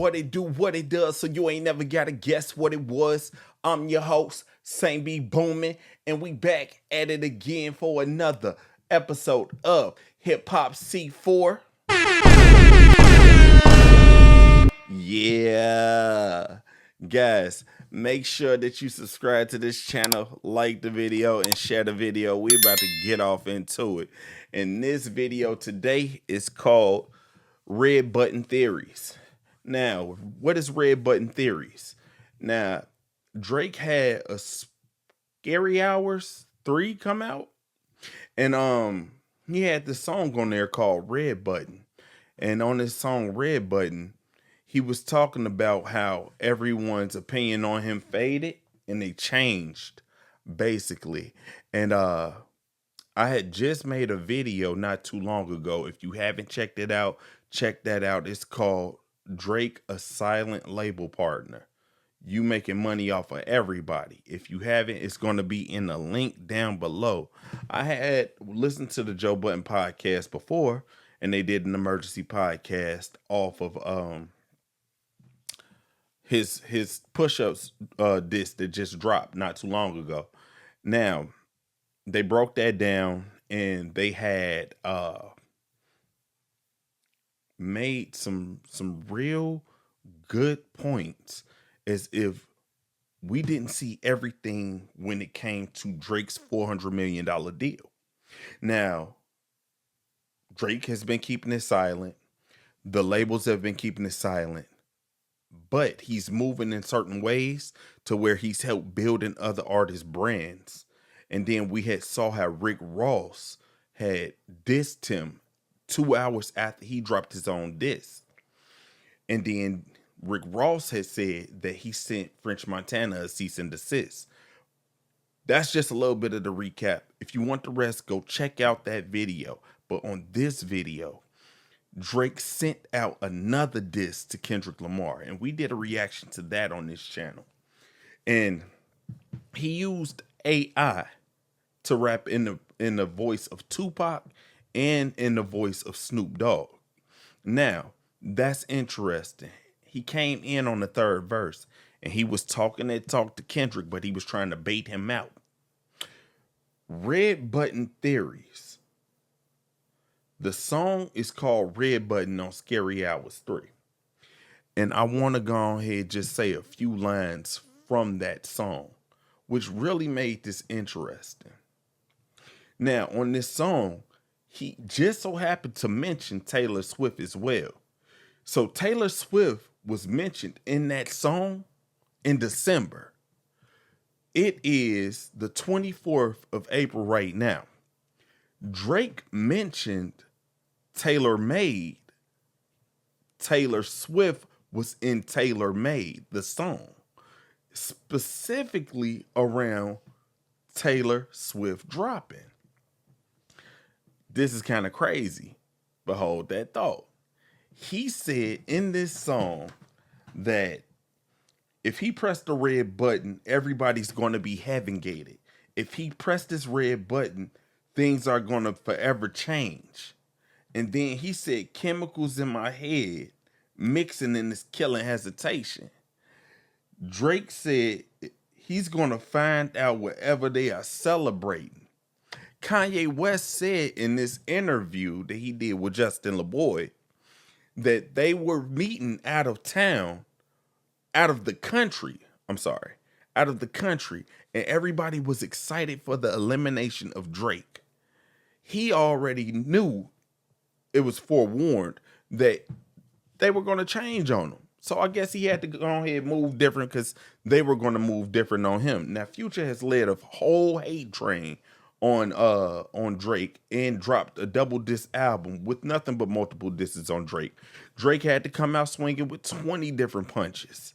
what it do, what it does, so you ain't never gotta guess what it was. I'm your host, SaintBeBoomin, and we back at it again for another episode of Hip Hop C4. Yeah. Guys, make sure that you subscribe to this channel, like the video, and share the video. We're about to get off into it. And this video today is called Red Button Theories. Now, what is Red Button Theories? Now, Drake had a Scary Hours 3 come out. And he had this song on there called Red Button. And on this song, Red Button, he was talking about how everyone's opinion on him faded and they changed, basically. And I had just made a video not too long ago. If you haven't checked it out, check that out. It's called Drake, a Silent Label Partner. You making money off of everybody. If you haven't, it's going to be in the link down below. I had listened to the Joe Budden podcast before, and they did an emergency podcast off of his push-ups disc that just dropped not too long ago. Now, they broke that down and they had made some real good points, as if we didn't see everything when it came to Drake's $400 million deal. Now, Drake has been keeping it silent. The labels have been keeping it silent. But he's moving in certain ways to where he's helped building other artists' brands. And then we had saw how Rick Ross had dissed him 2 hours after he dropped his own diss. And then Rick Ross had said that he sent French Montana a cease and desist. That's just a little bit of the recap. If you want the rest, go check out that video. But on this video, Drake sent out another diss to Kendrick Lamar, and we did a reaction to that on this channel. And he used AI to rap in the voice of Tupac and in the voice of Snoop Dogg. Now, that's interesting. He came in on the third verse, and he was talking that talk to Kendrick, but he was trying to bait him out. Red Button Theories. The song is called Red Button on Scary Hours 3. And I want to go ahead and just say a few lines from that song, which really made this interesting. Now, on this song, he just so happened to mention Taylor Swift as well. So Taylor Swift was mentioned in that song in December. It is the 24th of April right now. Drake mentioned Taylor Made. Taylor Swift was in Taylor Made, the song, specifically around Taylor Swift dropping. This is kind of crazy, but hold that thought. He said in this song that if he pressed the red button, everybody's going to be heaven gated. If he pressed this red button, things are going to forever change. And then he said, chemicals in my head mixing in this killing hesitation. Drake said he's going to find out whatever they are celebrating. Kanye West said in this interview that he did with Justin LaBoy that they were meeting out of the country, and everybody was excited for the elimination of Drake. He already knew, it was forewarned, that they were going to change on him. So I guess he had to go ahead and move different because they were going to move different on him. Now, Future has led a whole hate train on Drake and dropped a double diss album with nothing but multiple disses on Drake. Drake had to come out swinging with 20 different punches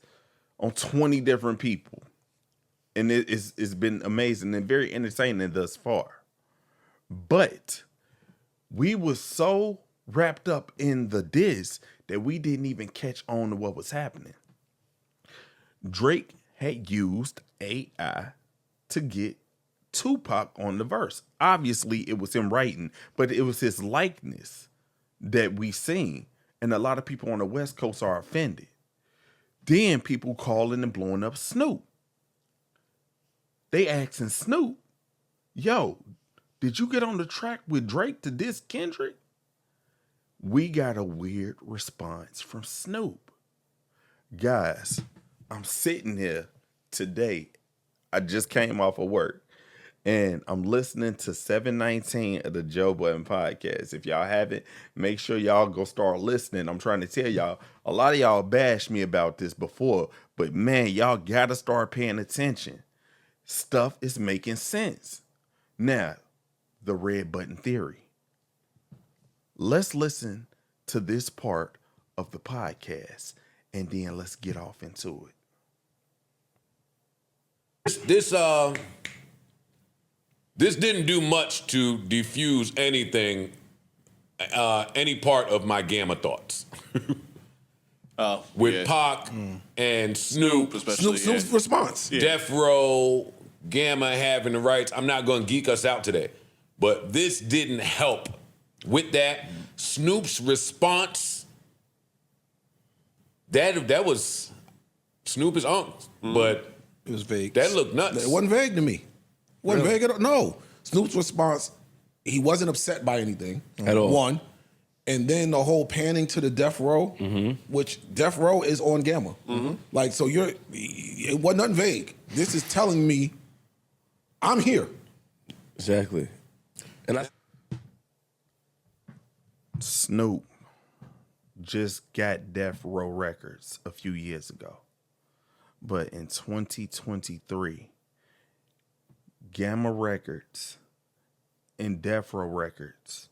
on 20 different people. And it's been amazing and very entertaining thus far. But we were so wrapped up in the diss that we didn't even catch on to what was happening. Drake had used AI to get Tupac on the verse. Obviously, it was him writing, but it was his likeness that we seen. And a lot of people on the West Coast are offended. Then people calling and blowing up Snoop. They asking Snoop, yo, did you get on the track with Drake to diss Kendrick? We got a weird response from Snoop. Guys, I'm sitting here today. I just came off of work and I'm listening to 719 of the Joe Budden podcast. If y'all haven't, make sure y'all go start listening. I'm trying to tell y'all, a lot of y'all bashed me about this before, but man, y'all gotta start paying attention. Stuff is making sense. Now, the red button theory. Let's listen to this part of the podcast and then let's get off into it. This didn't do much to diffuse anything, any part of my Gamma thoughts. With Pac and Snoop, especially Snoop's response. Death Row, Gamma having the rights. I'm not going to geek us out today, but this didn't help with that. Snoop's response, that was Snoop is on, but it was vague. That looked nuts. It wasn't vague to me. It wasn't vague at all. No. Snoop's response, he wasn't upset by anything. At all. One. And then the whole panning to the Death Row, which Death Row is on Gamma. Like, so it wasn't nothing vague. This is telling me I'm here. Exactly. And Snoop just got Death Row Records a few years ago. But in 2023, Gamma Records and Death Row Records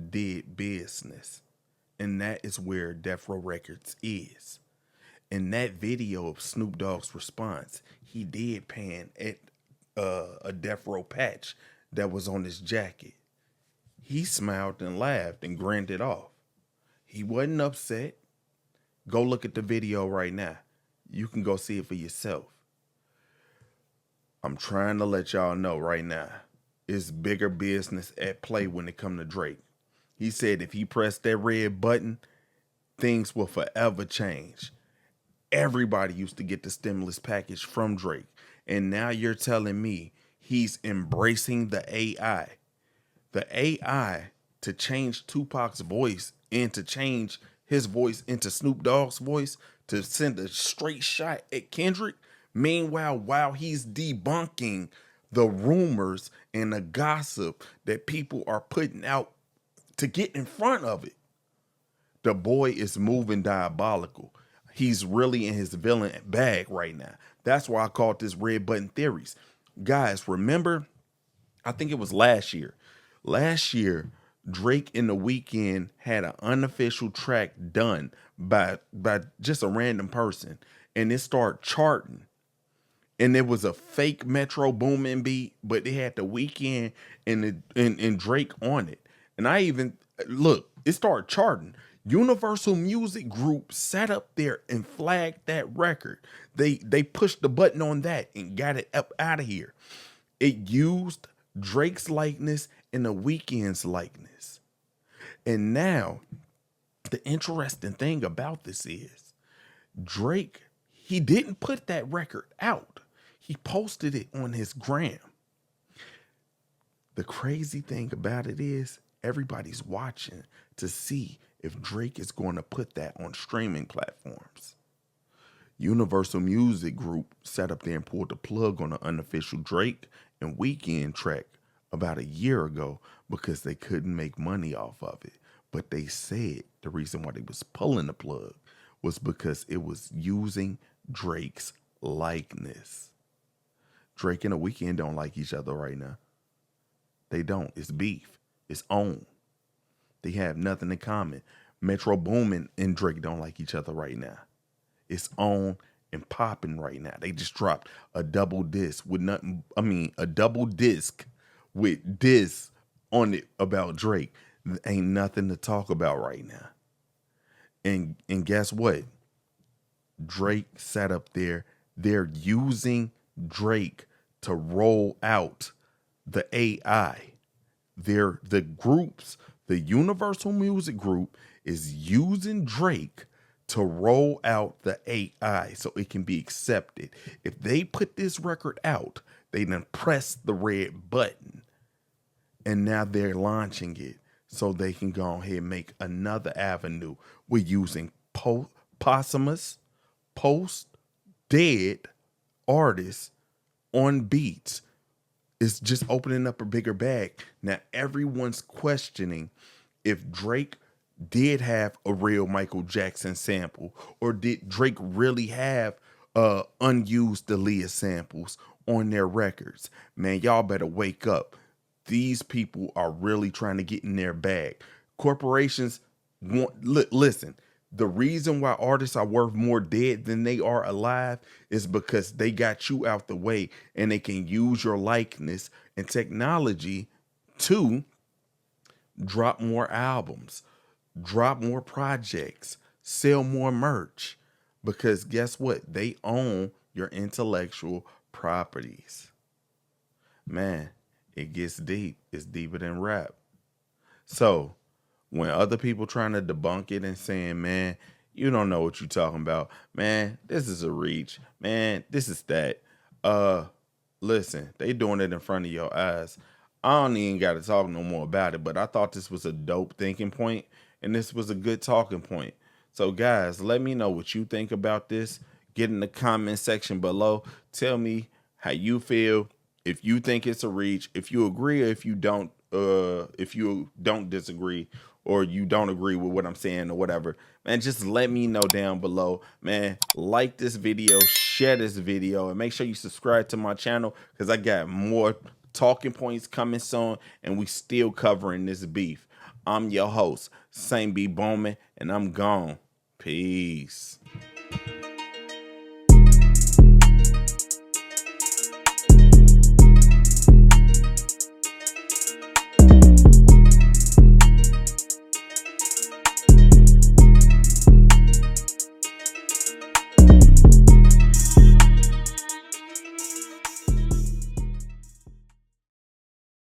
did business. And that is where Death Row Records is. In that video of Snoop Dogg's response, he did pan at a Death Row patch that was on his jacket. He smiled and laughed and grinned it off. He wasn't upset. Go look at the video right now. You can go see it for yourself. I'm trying to let y'all know right now, it's bigger business at play when it comes to Drake. He said if he pressed that red button, things will forever change. Everybody used to get the stimulus package from Drake. And now you're telling me he's embracing the AI. The AI to change Tupac's voice and to change his voice into Snoop Dogg's voice to send a straight shot at Kendrick. Meanwhile, while he's debunking the rumors and the gossip that people are putting out to get in front of it, the boy is moving diabolical. He's really in his villain bag right now. That's why I called this red button theories. Guys, remember, I think it was last year. Last year, Drake in The Weeknd had an unofficial track done by just a random person, and it started charting. And it was a fake Metro Boomin beat, but it had The Weeknd and Drake on it. And I even, look, it started charting. Universal Music Group sat up there and flagged that record. They pushed the button on that and got it up out of here. It used Drake's likeness and The Weeknd's likeness. And now, the interesting thing about this is, Drake, he didn't put that record out. He posted it on his gram. The crazy thing about it is, everybody's watching to see if Drake is going to put that on streaming platforms. Universal Music Group sat up there and pulled the plug on the unofficial Drake and Weeknd track about a year ago because they couldn't make money off of it. But they said the reason why they was pulling the plug was because it was using Drake's likeness. Drake and The Weeknd don't like each other right now. They don't. It's beef. It's on. They have nothing in common. Metro Boomin and Drake don't like each other right now. It's on and popping right now. They just dropped a double disc with nothing. I mean, a double disc with this on it about Drake. There ain't nothing to talk about right now. And guess what? Drake sat up there. They're using Drake to roll out the AI. The Universal Music Group is using Drake to roll out the AI so it can be accepted. If they put this record out, they done pressed the red button, and now they're launching it so they can go ahead and make another avenue. We're using posthumous, post-dead artists on beats. It's just opening up a bigger bag. Now everyone's questioning if Drake did have a real Michael Jackson sample, or did Drake really have unused Aaliyah samples on their records. Man, y'all better wake up. These people are really trying to get in their bag. Corporations listen. The reason why artists are worth more dead than they are alive is because they got you out the way, and they can use your likeness and technology to drop more albums, drop more projects, sell more merch, because guess what? They own your intellectual properties. Man, it gets deep. It's deeper than rap. So when other people trying to debunk it and saying, man, you don't know what you're talking about, man, this is a reach, man, this is that. Listen, they doing it in front of your eyes. I don't even got to talk no more about it, but I thought this was a dope thinking point, and this was a good talking point. So guys, let me know what you think about this. Get in the comment section below. Tell me how you feel. If you think it's a reach, if you agree, or if you don't disagree, or you don't agree with what I'm saying or whatever, man, just let me know down below. Man, like this video, share this video, and make sure you subscribe to my channel, because I got more talking points coming soon, and we still covering this beef. I'm your host, SaintBeBoomin, and I'm gone. Peace.